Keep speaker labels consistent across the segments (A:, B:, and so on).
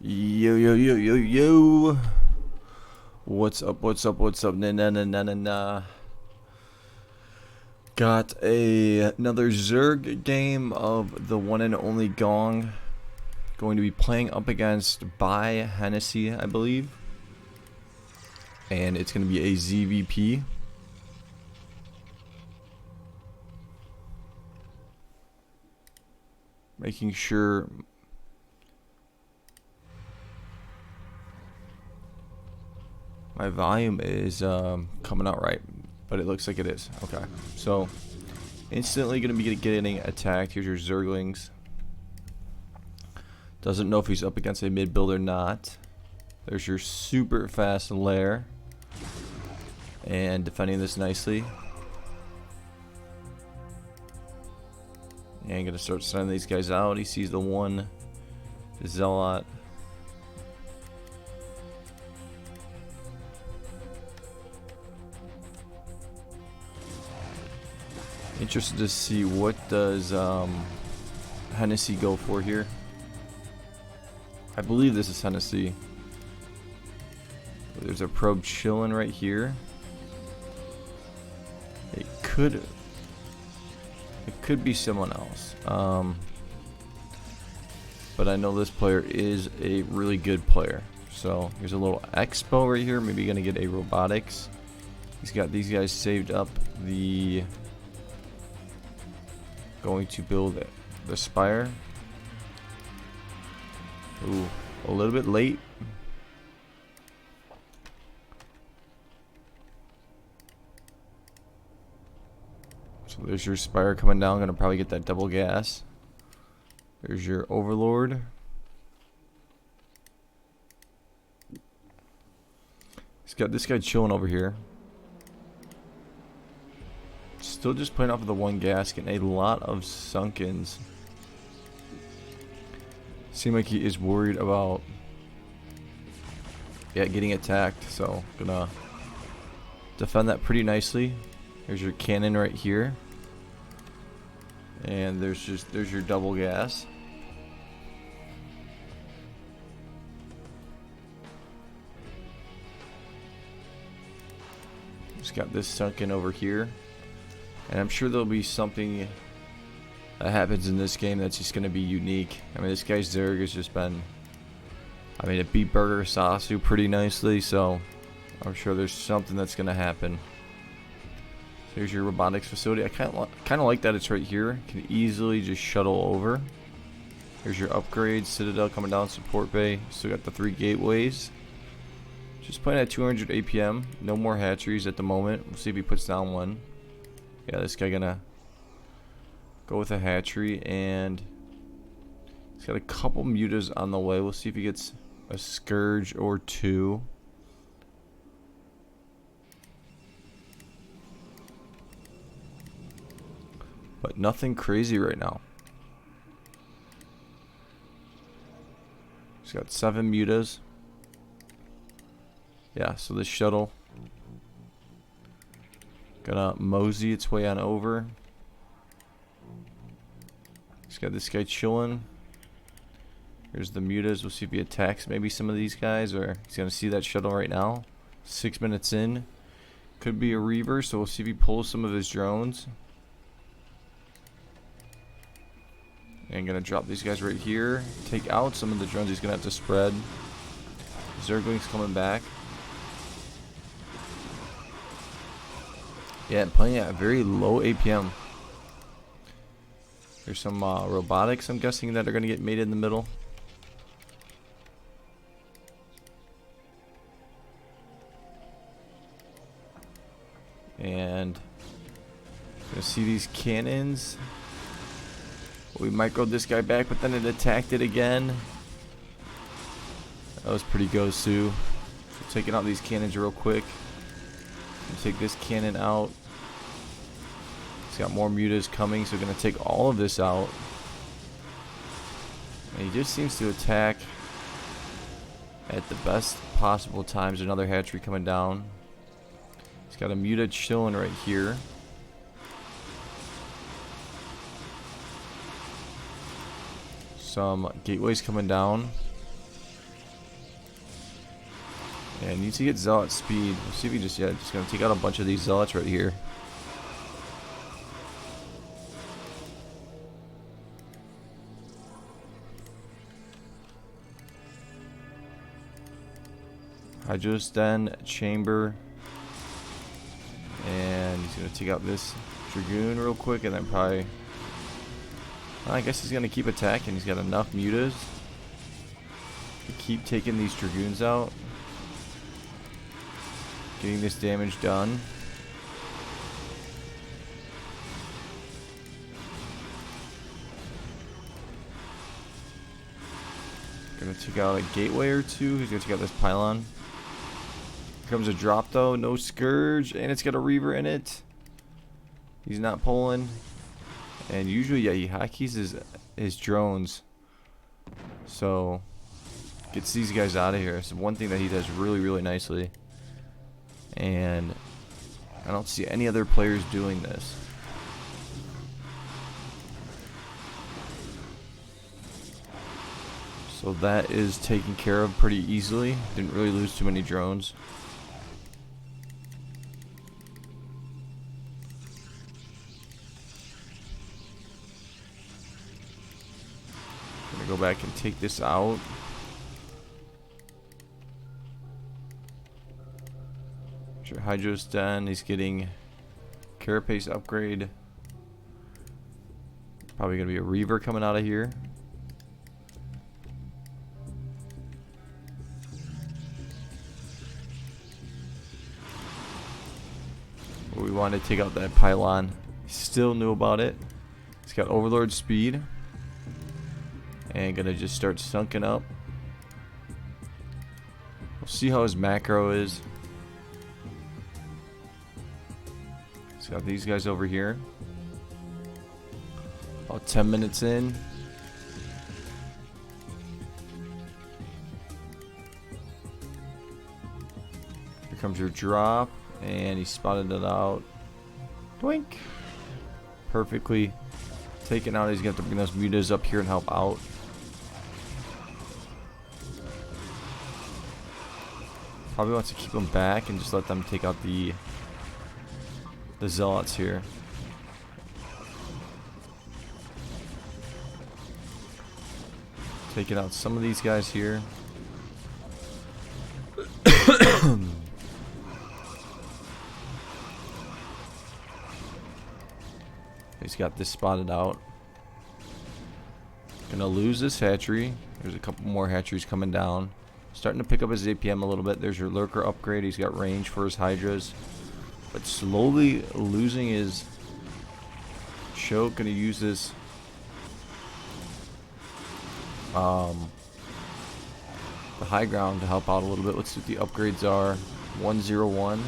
A: Yo, yo, yo, yo, yo. What's up, what's up, what's up? Nah. Got another Zerg game of the one and only Gong. Going to be playing up against by Hennessy, I believe. And it's going to be a ZVP. Making sure my volume is coming out right, but it looks like it is. Okay, so instantly going to be getting attacked. Here's your Zerglings. Doesn't know if he's up against a mid build or not. There's your super fast lair, and defending this nicely. And gonna start sending these guys out. He sees the one zealot. Interested to see what does Hennessy go for here. I believe this is Hennessy. There's a probe chilling right here. It could be someone else. But I know this player is a really good player. So here's a little expo right here. Maybe gonna get a robotics. He's got these guys saved up. Going to build the spire. Ooh, a little bit late. So there's your spire coming down. Gonna probably get that double gas. There's your overlord. He's got this guy chilling over here. Still just playing off of the one gas, getting a lot of sunkens. Seems like he is worried about getting attacked, so gonna defend that pretty nicely. There's your cannon right here. And there's your double gas. Just got this sunken over here. And I'm sure there'll be something that happens in this game that's just going to be unique. I mean, this guy's Zerg has just been... I mean, it beat Burger Sasu pretty nicely, so I'm sure there's something that's going to happen. So here's your robotics facility. I kind of like that it's right here. Can easily just shuttle over. Here's your upgrades. Citadel coming down, support bay. Still got the 3 gateways. Just playing at 200 APM. No more hatcheries at the moment. We'll see if he puts down one. Yeah, this guy gonna go with a hatchery, and he's got a couple mutas on the way. We'll see if he gets a scourge or 2. But nothing crazy right now. He's got 7 mutas. Yeah, so this shuttle gonna mosey its way on over. He's got this guy chilling. Here's the mutas. We'll see if he attacks maybe some of these guys, or he's gonna see that shuttle right now. 6 minutes in. Could be a reaver, so we'll see if he pulls some of his drones. And gonna drop these guys right here. Take out some of the drones he's gonna have to spread. Zerglings coming back. Yeah, playing at a very low APM. There's some robotics, I'm guessing, that are going to get made in the middle. And gonna see these cannons. We microed this guy back, but then it attacked it again. That was pretty go-su. So taking out these cannons real quick. Take this cannon out. He's got more mutas coming, so we're going to take all of this out. And he just seems to attack at the best possible times. Another hatchery coming down. He's got a muta chilling right here. Some gateways coming down. Yeah, needs to get zealot speed. Let's see if he just gonna take out a bunch of these zealots right here. Hydros Den, chamber. And he's gonna take out this Dragoon real quick and then probably, I guess he's gonna keep attacking. He's got enough mutas to keep taking these Dragoons out. Getting this damage done. Gonna take out a gateway or two. He's gonna take out this pylon. Here comes a drop though. No Scourge, and it's got a Reaver in it. He's not pulling. And usually, yeah, he hotkeys his drones. So gets these guys out of here. It's one thing that he does really, really nicely. And I don't see any other players doing this. So that is taken care of pretty easily. Didn't really lose too many drones. Gonna go back and take this out. Sure, Hydros Den. He's getting Carapace upgrade. Probably gonna be a Reaver coming out of here. We wanted to take out that pylon. He still knew about it. He's got Overlord speed. And gonna just start sunken up. We'll see how his macro is. He's got these guys over here. About 10 minutes in. Here comes your drop. And he spotted it out. Doink. Perfectly taken out. He's going to have to bring those mutas up here and help out. Probably wants to keep them back and just let them take out the zealots here. Taking out some of these guys here. He's got this spotted out. Gonna lose this hatchery. There's a couple more hatcheries coming down. Starting to pick up his APM a little bit. There's your Lurker upgrade. He's got range for his Hydras. But slowly losing his choke. Gonna use this the high ground to help out a little bit. Let's see what the upgrades are. 101.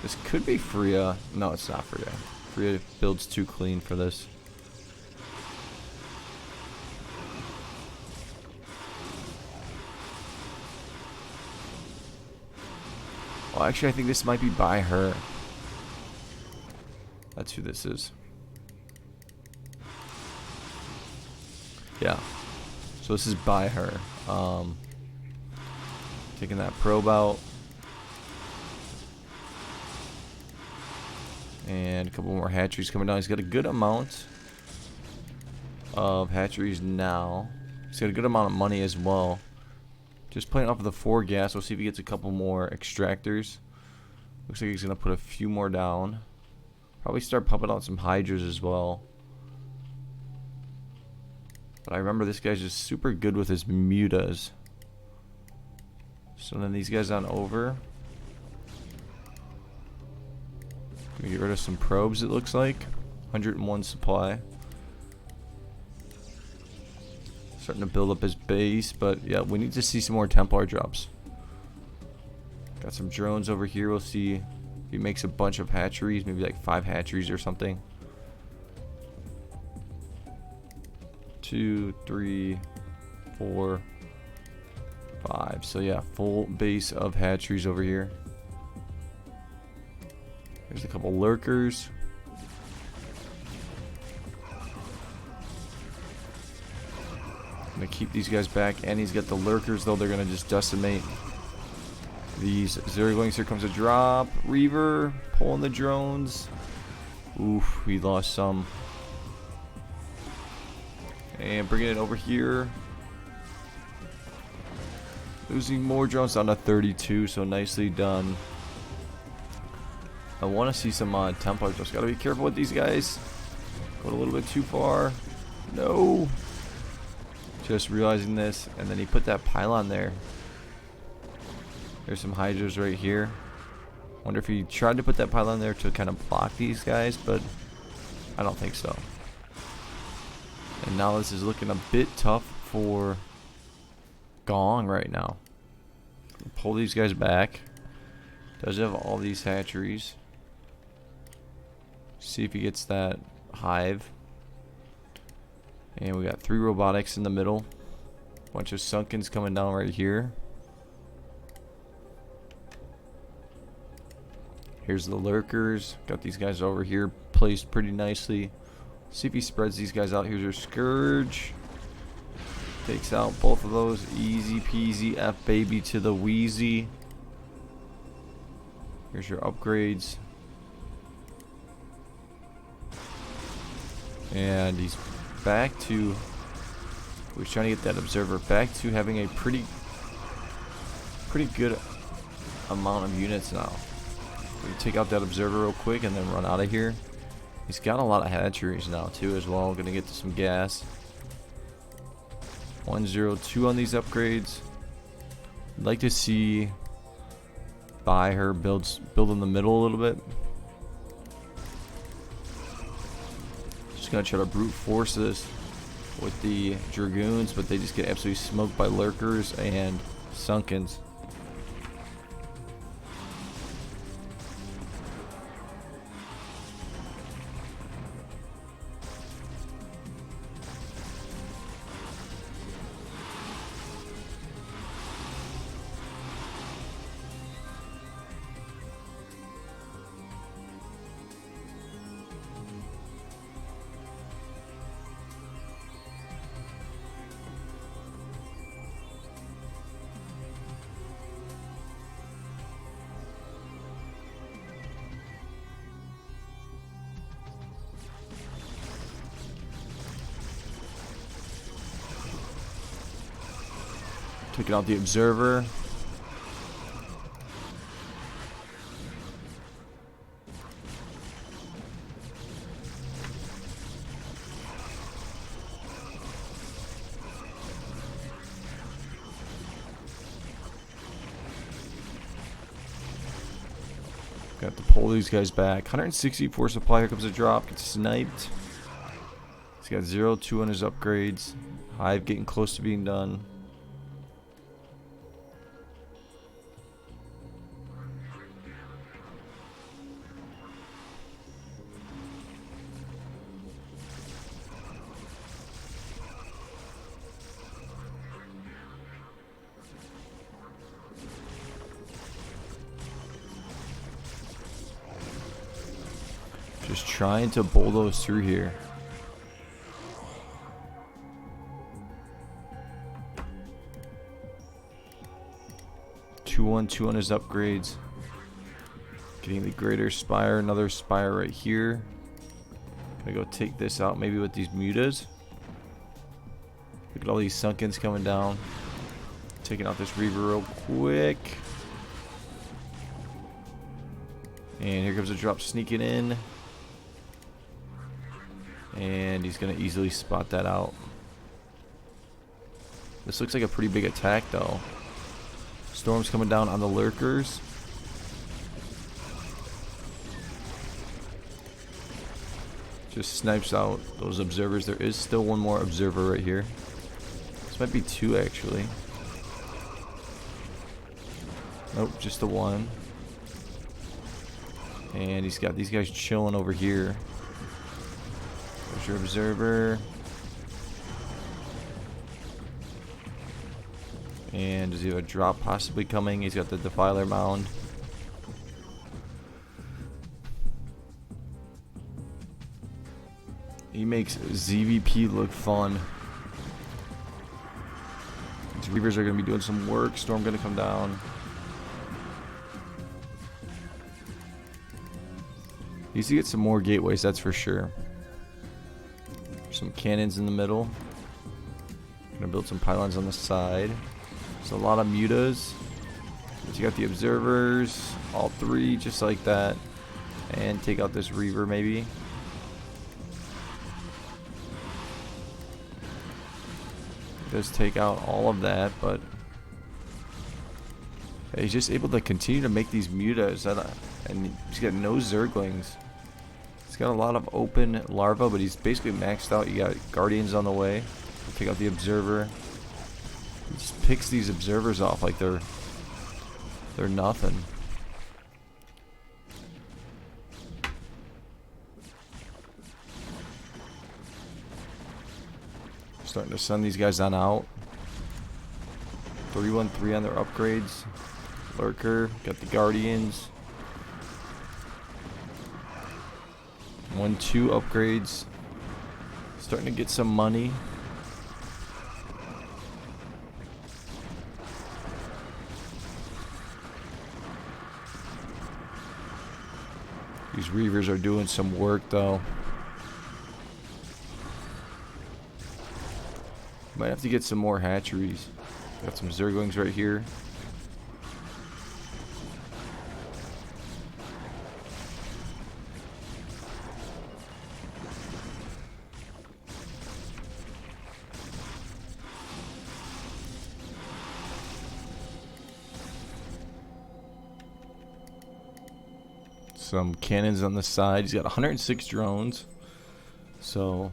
A: This could be Freya. No, it's not Freya. Freya builds too clean for this. Well, actually, I think this might be by her. That's who this is. Yeah. So this is by her. Taking that probe out. And a couple more hatcheries coming down. He's got a good amount of hatcheries now. He's got a good amount of money as well. Just playing off of the 4 gas. We'll see if he gets a couple more extractors. Looks like he's going to put a few more down. Probably start pumping out some hydras as well. But I remember this guy's just super good with his mutas. So then these guys on over. Gonna get rid of some probes, it looks like. 101 supply. Starting to build up his base, but yeah, we need to see some more Templar drops. Got some drones over here. We'll see if he makes a bunch of hatcheries, maybe like 5 hatcheries or something. 2, 3, 4, 5. So yeah, full base of hatcheries over here. There's a couple lurkers. Gonna keep these guys back, and he's got the lurkers though. They're gonna just decimate these Zerglings. Here comes a drop. Reaver pulling the drones. Oof, we lost some. And bringing it over here. Losing more drones down to 32, so nicely done. I want to see some Templar. Just gotta be careful with these guys. Going a little bit too far. No. Just realizing this, and then he put that pylon there. There's some hydras right here. Wonder if he tried to put that pylon there to kind of block these guys, but I don't think so. And now this is looking a bit tough for Gong right now. Pull these guys back. Does have all these hatcheries. See if he gets that hive. And we got 3 robotics in the middle. Bunch of sunkens coming down right here. Here's the lurkers. Got these guys over here placed pretty nicely. See if he spreads these guys out. Here's your scourge. Takes out both of those. Easy peasy. F baby to the wheezy. Here's your upgrades. And he's back to... We're trying to get that observer back to having a pretty good amount of units now. We take out that observer real quick and then run out of here. He's got a lot of hatcheries now too as well. Gonna get to some gas. 102 on these upgrades. I'd like to see buy her build in the middle a little bit. Just gonna try to brute force this with the dragoons, but they just get absolutely smoked by lurkers and sunkens. Taking out the observer. Got to pull these guys back. 164 supply. Here comes a drop. Gets sniped. He's got 0-2 on his upgrades. Hive getting close to being done. Just trying to bulldoze through here. Two on his upgrades. Getting the greater spire, another spire right here. Gonna go take this out maybe with these mutas. Look at all these sunkens coming down. Taking out this reaver real quick. And here comes a drop sneaking in. And he's going to easily spot that out. This looks like a pretty big attack though. Storm's coming down on the lurkers. Just snipes out those observers. There is still one more observer right here. This might be 2 actually. Nope, just the 1. And he's got these guys chilling over here. There's your observer. And does he have a drop possibly coming? He's got the Defiler mound. He makes ZVP look fun. These Reavers are going to be doing some work. Storm going to come down. Needs to get some more gateways, that's for sure. Some cannons in the middle. Gonna build some pylons on the side. There's a lot of mutas. But you got the observers, all three, just like that. And take out this Reaver, maybe. Does take out all of that, but he's just able to continue to make these mutas, and he's got no Zerglings. He's got a lot of open larvae, but he's basically maxed out. You got Guardians on the way. Take out the Observer. He just picks these Observers off like they're nothing. Starting to send these guys on out. 3-1-3 on their upgrades. Lurker, got the Guardians. 1-2 upgrades. Starting to get some money. These Reavers are doing some work though. Might have to get some more hatcheries. Got some Zerglings right here. Some cannons on the side. He's got 106 drones. So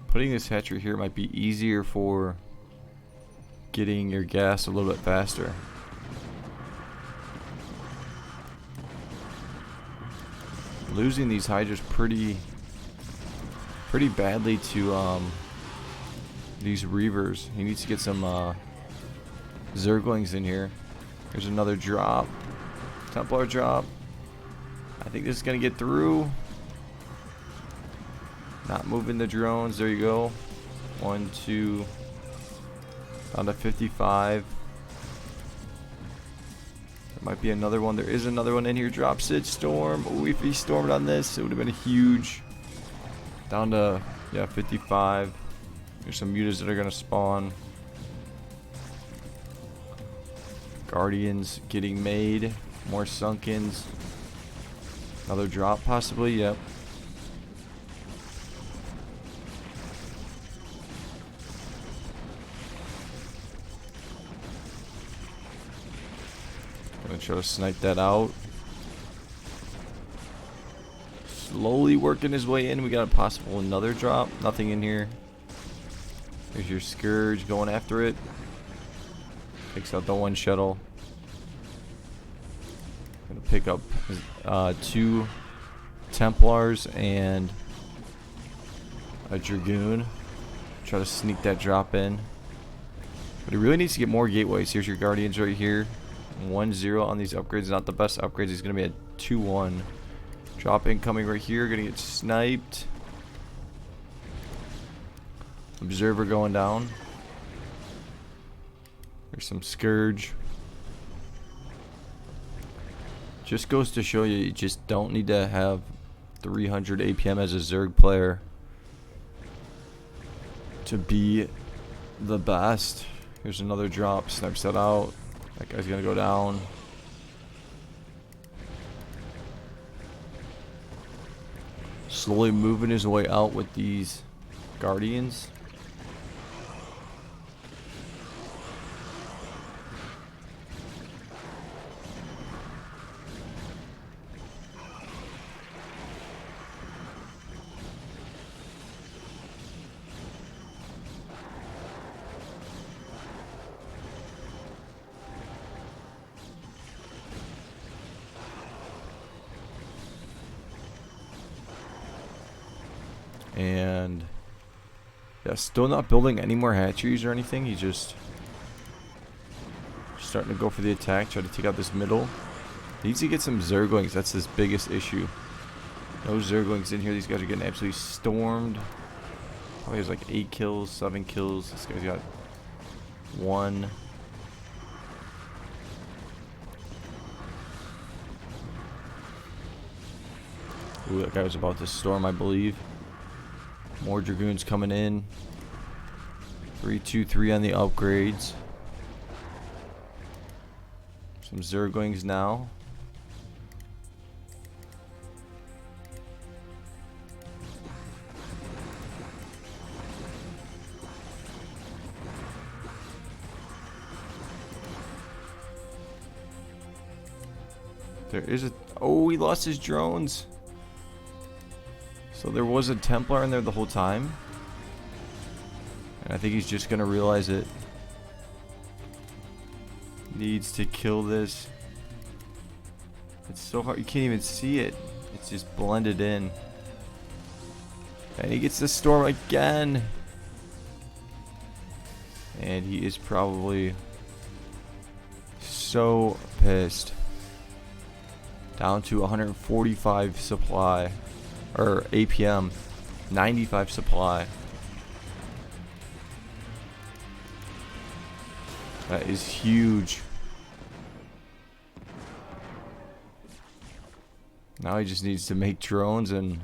A: putting this hatchery here might be easier for getting your gas a little bit faster. Losing these hydras pretty badly to these Reavers. He needs to get some Zerglings in here. There's another drop. Templar drop. I think this is gonna get through. Not moving the drones. There you go. 1, 2. Down to 55. There might be another one. There is another one in here. Drops it. Storm. Ooh, if he stormed on this, it would have been huge. Down to, yeah, 55. There's some mutas that are going to spawn. Guardians getting made. More Sunkens. Another drop possibly. Yep. Gonna try to snipe that out. Slowly working his way in. We got a possible another drop. Nothing in here. There's your Scourge going after it. Takes out the one shuttle. Gonna pick up 2 Templars and a Dragoon. Try to sneak that drop in. But he really needs to get more gateways. Here's your Guardians right here. 1-0 on these upgrades. Not the best upgrades. He's gonna be at 2-1. Drop incoming right here. Gonna get sniped. Observer going down. There's some Scourge. Just goes to show you just don't need to have 300 APM as a Zerg player to be the best. Here's another drop. Snipes that out. That guy's gonna go down. Slowly moving his way out with these Guardians. And yeah, still not building any more hatcheries or anything. He's just starting to go for the attack, try to take out this middle. Needs to get some Zerglings. That's his biggest issue. No Zerglings in here. These guys are getting absolutely stormed. Oh, he has like 8 kills, 7 kills. This guy's got 1. Ooh, that guy was about to storm, I believe. More Dragoons coming in. 3-2-3 on the upgrades. Some Zerglings now. There is a... Oh, he lost his drones. So there was a Templar in there the whole time. And I think he's just going to realize it. Needs to kill this. It's so hard. You can't even see it. It's just blended in. And he gets the storm again. And he is probably so pissed. Down to 145 supply. Or APM. 95 supply. That is huge. Now he just needs to make drones and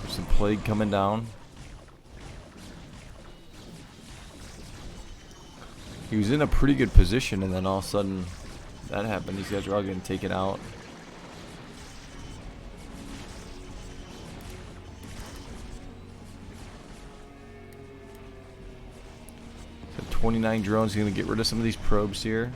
A: there's some plague coming down. He was in a pretty good position and then all of a sudden that happened. These guys are all getting taken out. So 29 drones. Going to get rid of some of these probes here.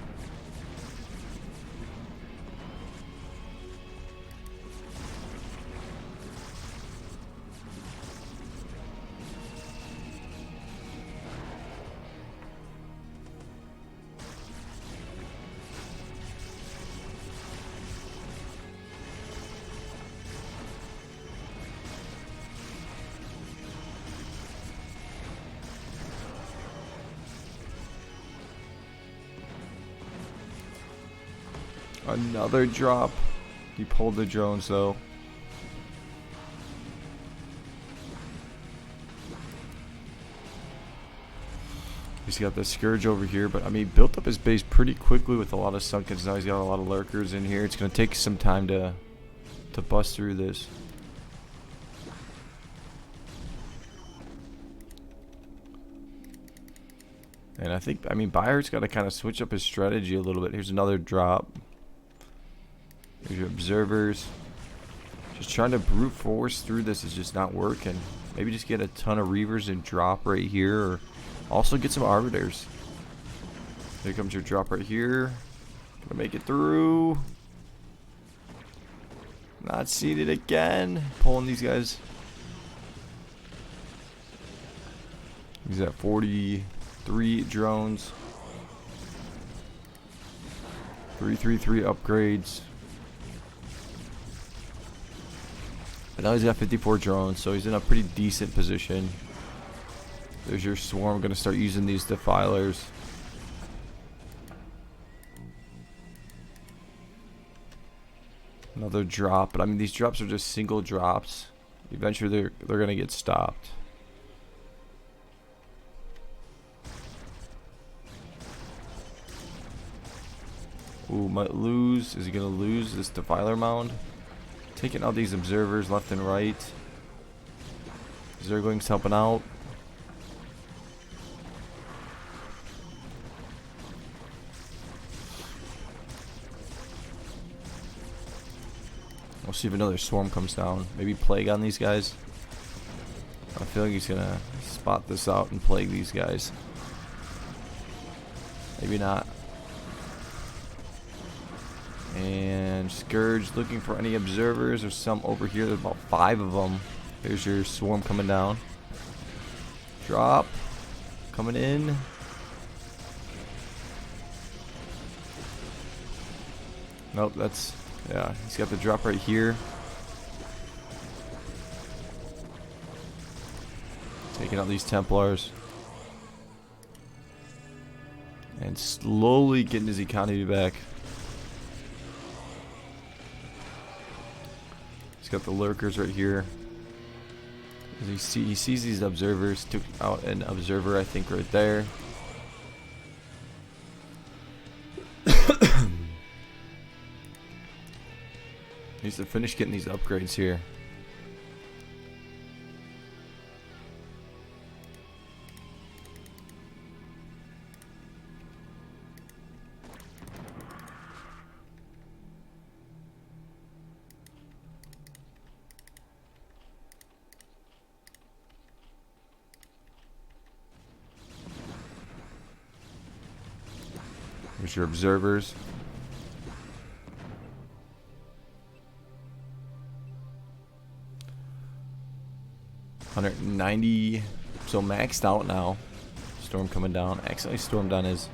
A: Another drop. He pulled the drones though. He's got the Scourge over here, but I mean, he built up his base pretty quickly with a lot of Sunkens. Now he's got a lot of Lurkers in here. It's going to take some time to bust through this. And I think, I mean, Bayard's got to kind of switch up his strategy a little bit. Here's another drop. Here's your observers. Just trying to brute force through this is just not working. Maybe just get a ton of Reavers and drop right here. Or also get some Arbiters. Here comes your drop right here. Gonna make it through. Not seated again. Pulling these guys. He's at 43 drones. 333 upgrades. But now he's got 54 drones, so he's in a pretty decent position. There's your swarm. Going to start using these Defilers. Another drop, but I mean these drops are just single drops. Eventually they're going to get stopped. Ooh, might lose. Is he going to lose this Defiler mound? Taking out these observers left and right. Zerglings helping out. We'll see if another swarm comes down. Maybe plague on these guys. I feel like he's gonna spot this out and plague these guys. Maybe not. And Scourge looking for any observers. There's some over here. There's about 5 of them. There's your swarm coming down. Drop. Coming in. Nope, that's... yeah, he's got the drop right here. Taking out these Templars. And slowly getting his economy back. He's got the Lurkers right here. He sees these observers. Took out an observer, I think, right there. Needs to finish getting these upgrades here. Here's your observers. $190, so maxed out now. Storm coming down. Accidentally stormed on his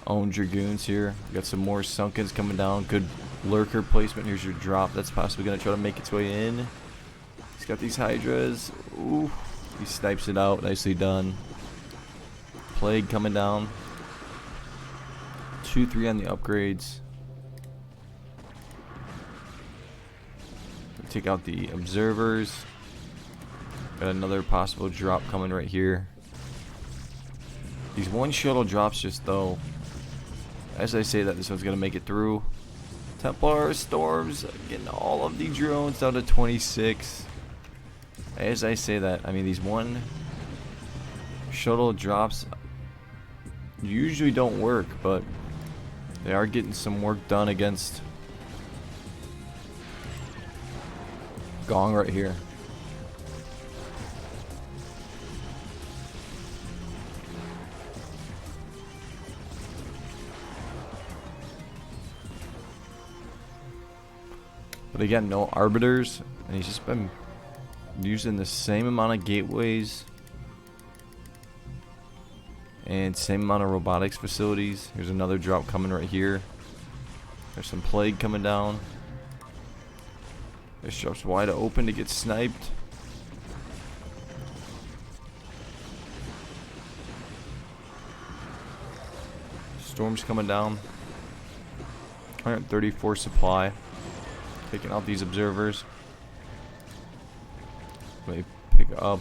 A: own dragoons here. Got some more sunkens coming down. Good lurker placement. Here's your drop. That's possibly going to try to make its way in. He's got these hydras. Ooh, he snipes it out. Nicely done. Plague coming down. 2-3 on the upgrades. Take out the observers. Got another possible drop coming right here. These one shuttle drops just though. As I say that, this one's gonna make it through. Templar storms getting all of the drones down to 26. As I say that, I mean these one shuttle drops usually don't work, but they are getting some work done against Gong right here. But again, no arbiters, and he's just been using the same amount of gateways and same amount of robotics facilities. Here's another drop coming right here. There's some plague coming down. This drop's wide open to get sniped. Storm's coming down. 134 supply. Taking out these observers. Let me pick up.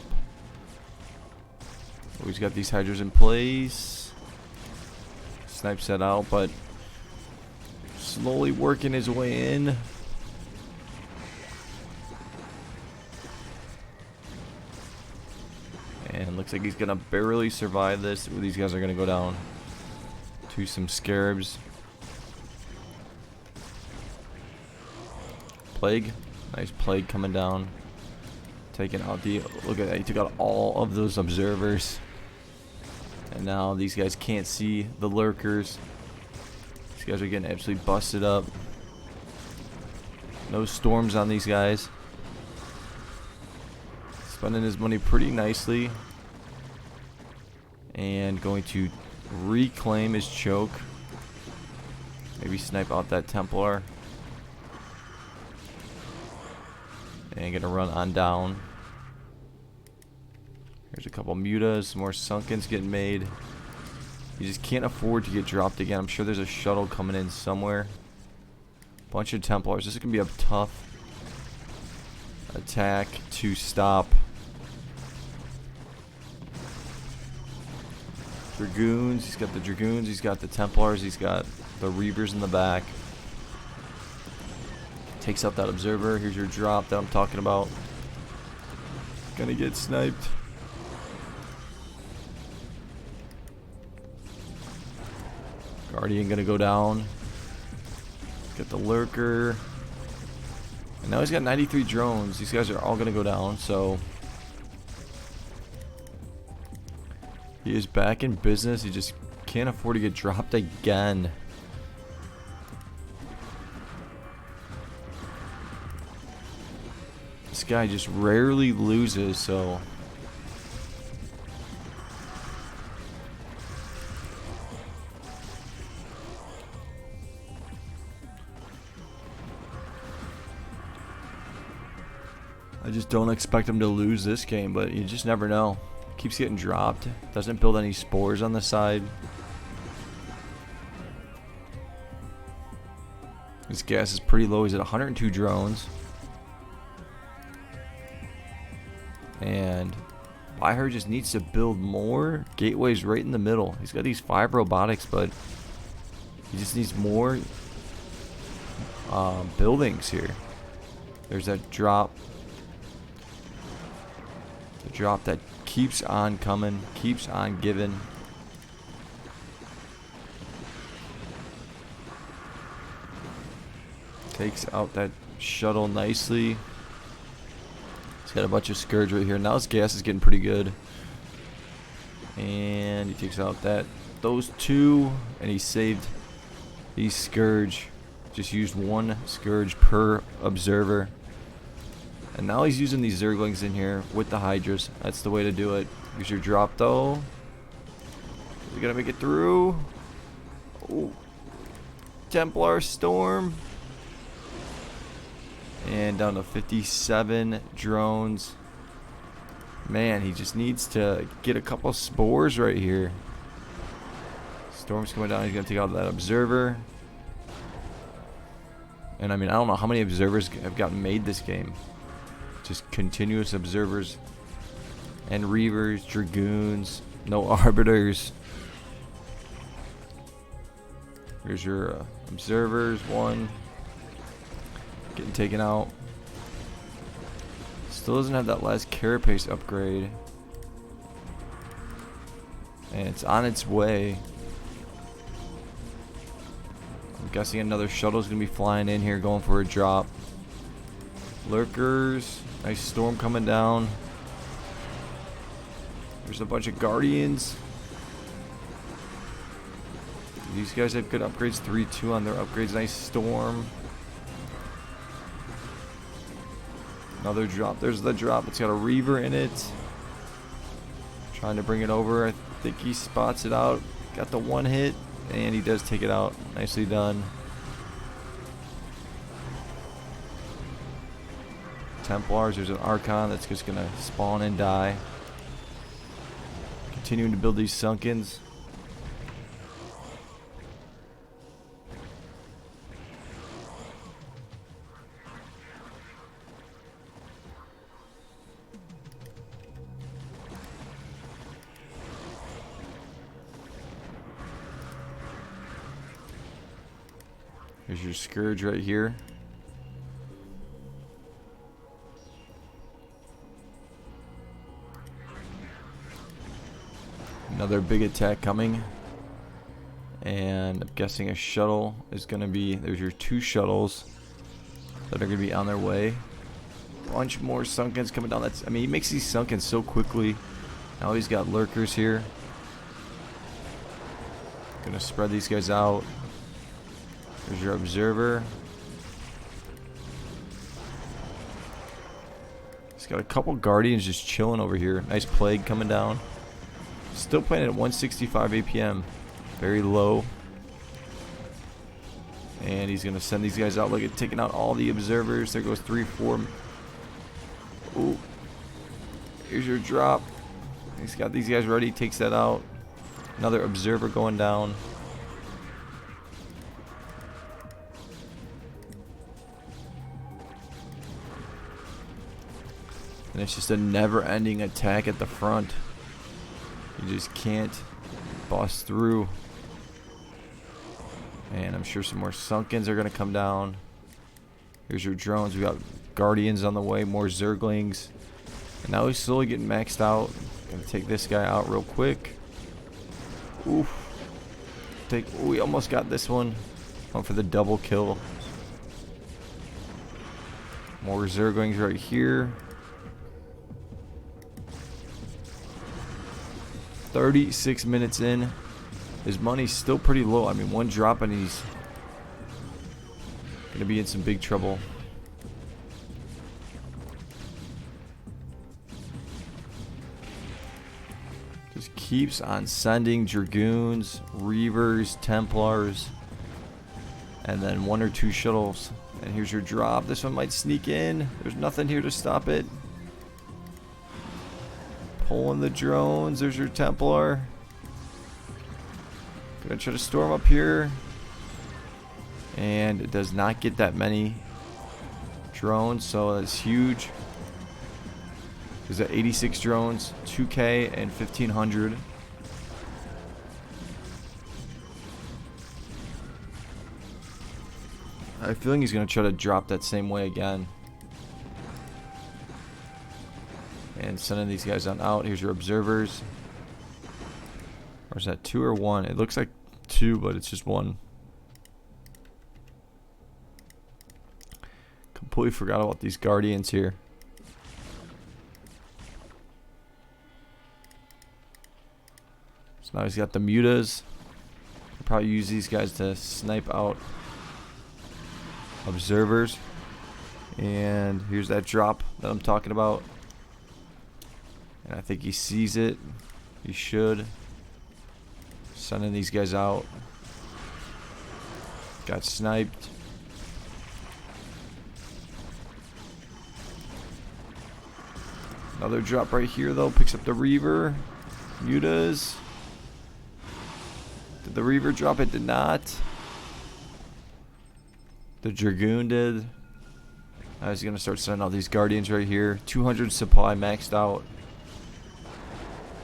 A: Oh, he's got these hydras in place. Snipes that out, but slowly working his way in. And looks like he's gonna barely survive this. Ooh, these guys are gonna go down to some scarabs. Plague, nice plague coming down, taking out the. Look at that, he took out all of those observers, and now these guys can't see the lurkers. These guys are getting absolutely busted up. No storms on these guys. Spending his money pretty nicely, and going to reclaim his choke. Maybe snipe out that Templar. And gonna run on down. Here's a couple mutas, some more sunkens getting made. You just can't afford to get dropped again. I'm sure there's a shuttle coming in somewhere. Bunch of Templars. This is gonna be a tough attack to stop. Dragoons. He's got the Dragoons. He's got the Templars. He's got the Reavers in the back. Takes out that observer. Here's your drop that I'm talking about. Gonna get sniped. Guardian gonna go down. Get the Lurker. And now he's got 93 drones. These guys are all gonna go down, so he is back in business. He just can't afford to get dropped again. This guy just rarely loses, so I just don't expect him to lose this game, but you just never know. Keeps getting dropped. Doesn't build any spores on the side. His gas is pretty low. He's at 102 drones. And Byher just needs to build more gateways right in the middle. He's got these 5 robotics, but he just needs more buildings here. There's that drop. The drop that keeps on coming, keeps on giving. Takes out that shuttle nicely. He's got a bunch of Scourge right here. Now his gas is getting pretty good. And he takes out those 2, and he saved these Scourge. Just used 1 Scourge per observer. And now he's using these Zerglings in here with the Hydras. That's the way to do it. Here's your drop though. Is he gonna make it through? Oh. Templar Storm. And down to 57 drones. Man, he just needs to get a couple spores right here. Storm's coming down. He's going to take out that observer. And I mean, I don't know how many observers have gotten made this game. Just continuous observers. And Reavers, Dragoons, no Arbiters. Here's your observers. 1. Getting taken out. Still doesn't have that last carapace upgrade. And it's on its way. I'm guessing another shuttle is going to be flying in here going for a drop. Lurkers. Nice storm coming down. There's a bunch of Guardians. These guys have good upgrades. 3-2 on their upgrades. Nice storm. Another drop. There's the drop. It's got a Reaver in it. Trying to bring it over. I think he spots it out. Got the 1 hit. And he does take it out. Nicely done. Templars. There's an Archon that's just going to spawn and die. Continuing to build these Sunkens. Here's your Scourge right here. Another big attack coming. And I'm guessing a shuttle is going to be... There's your 2 shuttles that are going to be on their way. Bunch more Sunkens coming down. I mean, he makes these Sunkens so quickly. Now he's got Lurkers here. Gonna spread these guys out. There's your observer. He's got a couple Guardians just chilling over here. Nice plague coming down. Still playing at 165 APM. Very low. And he's going to send these guys out. Look at taking out all the observers. There goes 3, 4. Ooh. Here's your drop. He's got these guys ready. Takes that out. Another observer going down. And it's just a never-ending attack at the front. You just can't bust through. And I'm sure some more Sunkens are going to come down. Here's your drones. We got Guardians on the way. More Zerglings. And now he's slowly getting maxed out. Going to take this guy out real quick. Oof. We almost got this one. Went for the double kill. More Zerglings right here. 36 minutes in. His money's still pretty low. I mean, 1 drop and he's going to be in some big trouble. Just keeps on sending Dragoons, Reavers, Templars, and then 1 or 2 shuttles. And here's your drop. This one might sneak in. There's nothing here to stop it. Pulling the drones. There's your Templar. Gonna try to storm up here. And it does not get that many drones, so that's huge. There's at 86 drones, 2K and 1500. I have a feeling he's going to try to drop that same way again. And sending these guys on out. Here's your observers. Or is that 2 or 1? It looks like 2, but it's just 1. Completely forgot about these guardians here. So now he's got the mutas. He'll probably use these guys to snipe out observers. And here's that drop that I'm talking about. And I think he sees it. He should. Sending these guys out. Got sniped. Another drop right here though. Picks up the Reaver. Mutas. Did the Reaver drop? It did not. The Dragoon did. I was gonna start sending out these Guardians right here. 200 supply maxed out.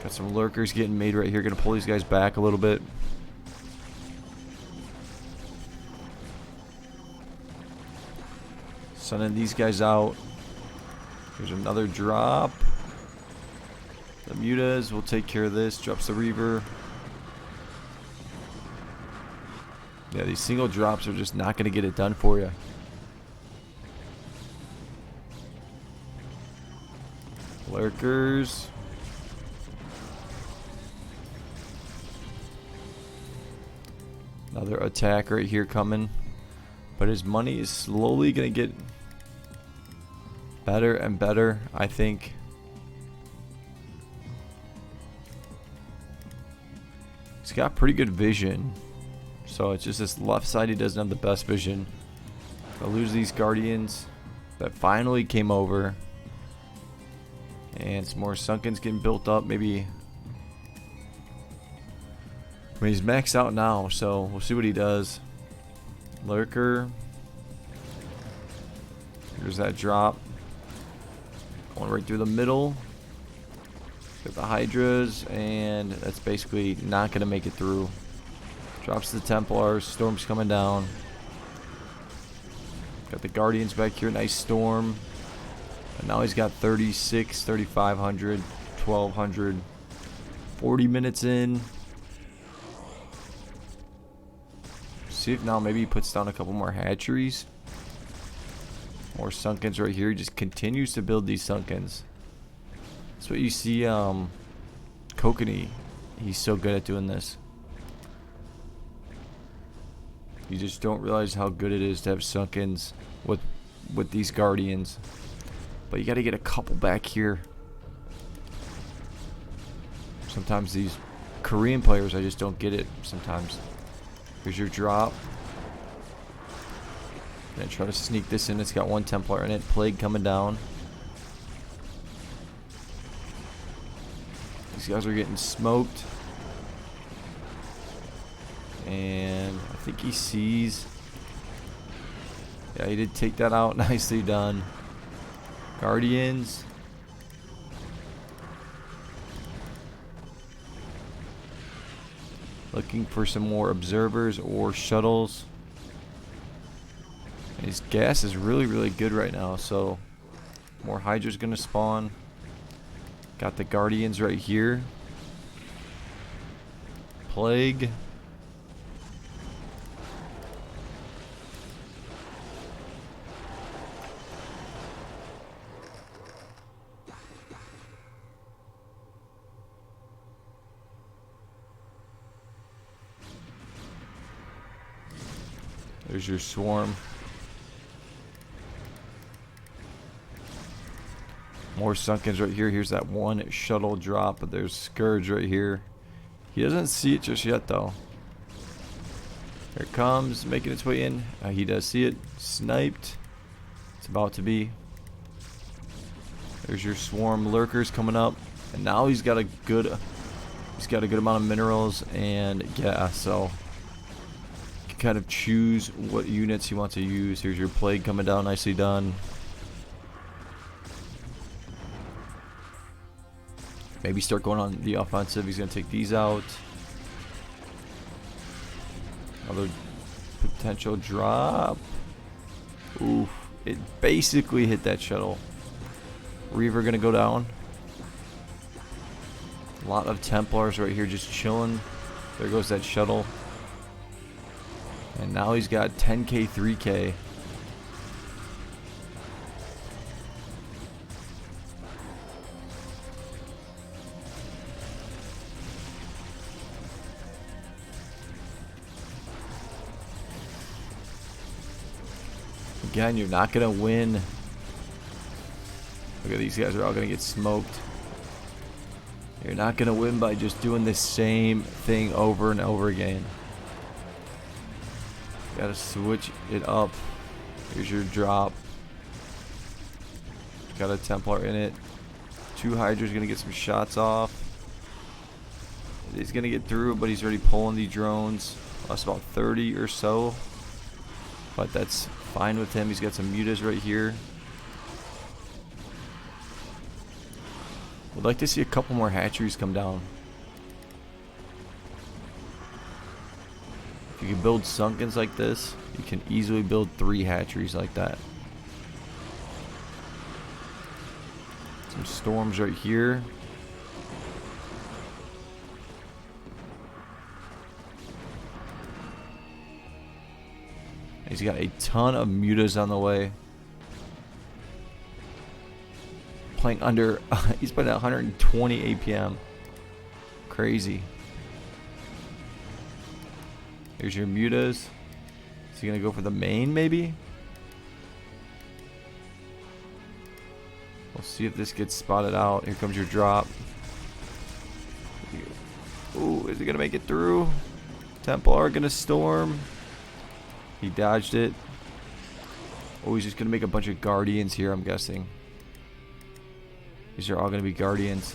A: Got some Lurkers getting made right here. Gonna pull these guys back a little bit. Sending these guys out. Here's another drop. The mutas will take care of this. Drops the Reaver. Yeah, these single drops are just not going to get it done for you. Lurkers. Another attack right here coming. But his money is slowly going to get better and better, I think. He's got pretty good vision. So it's just this left side he doesn't have the best vision. I'll lose these Guardians that finally came over. And some more Sunkens getting built up. Maybe. I mean, he's maxed out now, so we'll see what he does. Lurker. Here's that drop. Going right through the middle. Got the Hydras, and that's basically not going to make it through. Drops the Templars. Storm's coming down. Got the Guardians back here. Nice storm. And now he's got 36, 3,500, 1,200. 40 minutes in. See if now maybe he puts down a couple more hatcheries. More Sunkens right here. He just continues to build these Sunkens. That's what you see. Kokanee, he's so good at doing this. You just don't realize how good it is to have Sunkens with these Guardians. But you got to get a couple back here. Sometimes these Korean players, I just don't get it sometimes. Here's your drop. Gonna try to sneak this in. It's got 1 Templar in it. Plague coming down. These guys are getting smoked. And I think he sees. Yeah, he did take that out. Nicely done. Guardians. Looking for some more observers or shuttles. And his gas is really, really good right now. So more Hydra's gonna spawn. Got the Guardians right here. Plague. There's your swarm. More Sunkens right here. Here's that 1 shuttle drop, but there's Scourge right here. He doesn't see it just yet, though. Here it comes, making its way in. He does see it. Sniped. It's about to be. There's your swarm Lurkers coming up, and now he's got a good amount of minerals, and yeah, so you can kind of choose what units you want to use. Here's your Plague coming down, nicely done. Maybe start going on the offensive. He's going to take these out. Another potential drop. Oof. It basically hit that shuttle. Reaver going to go down. A lot of Templars right here just chilling. There goes that shuttle. And now he's got 10k, 3k. Again, you're not going to win. Look at these guys are all going to get smoked. You're not going to win by just doing the same thing over and over again. Got to switch it up. Here's your drop. Got a Templar in it. 2 Hydras going to get some shots off. He's going to get through, but he's already pulling the drones. Lost about 30 or so. But that's fine with him. He's got some mutas right here. Would like to see a couple more hatcheries come down. If you can build sunkens like this, you can easily build 3 hatcheries like that. Some storms right here. He's got a ton of mutas on the way. Playing under, he's playing at 120 APM. Crazy. Here's your mutas. Is he gonna go for the main maybe? We'll see if this gets spotted out. Here comes your drop. Ooh, is he gonna make it through? Templar gonna storm. He dodged it. Oh, he's just gonna make a bunch of guardians here, I'm guessing. These are all gonna be guardians.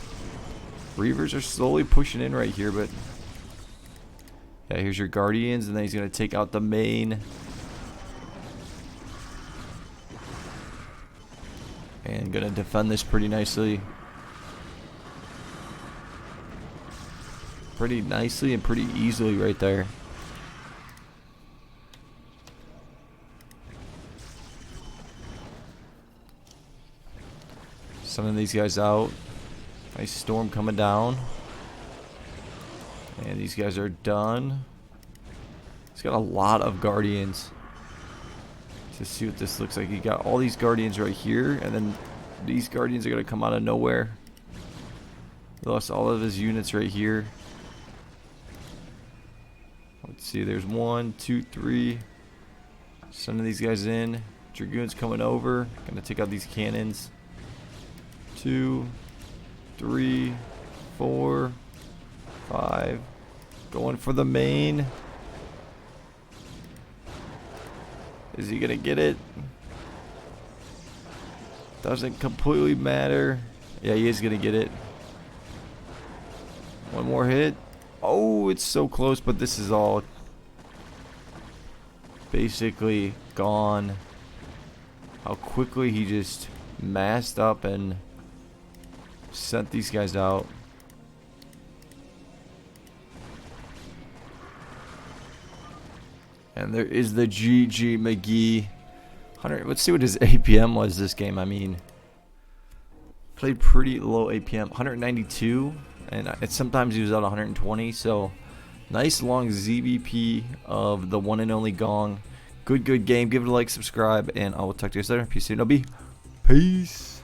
A: Reavers are slowly pushing in right here, but yeah, here's your guardians, and then he's gonna take out the main. And gonna defend this pretty nicely. Pretty nicely and pretty easily right there. Sending these guys out. Nice storm coming down. And these guys are done. He's got a lot of guardians. Let's see what this looks like. He got all these guardians right here, and then these guardians are going to come out of nowhere. He lost all of his units right here. Let's see, there's 1, 2, 3. Sending these guys in. Dragoons coming over. Gonna take out these cannons. 2, 3, 4, 5. Going for the main. Is he gonna get it? Doesn't completely matter. Yeah, he is gonna get it. One more hit. Oh, it's so close, but this is all basically gone. How quickly he just massed up and sent these guys out. And there is the GG McGee. Let's see what his APM was this game. I mean, played pretty low APM, 192, and sometimes he was at 120. So nice long ZVP of the one and only Gong. Good game. Give it a like, subscribe, and I will talk to you guys later. Peace. Peace.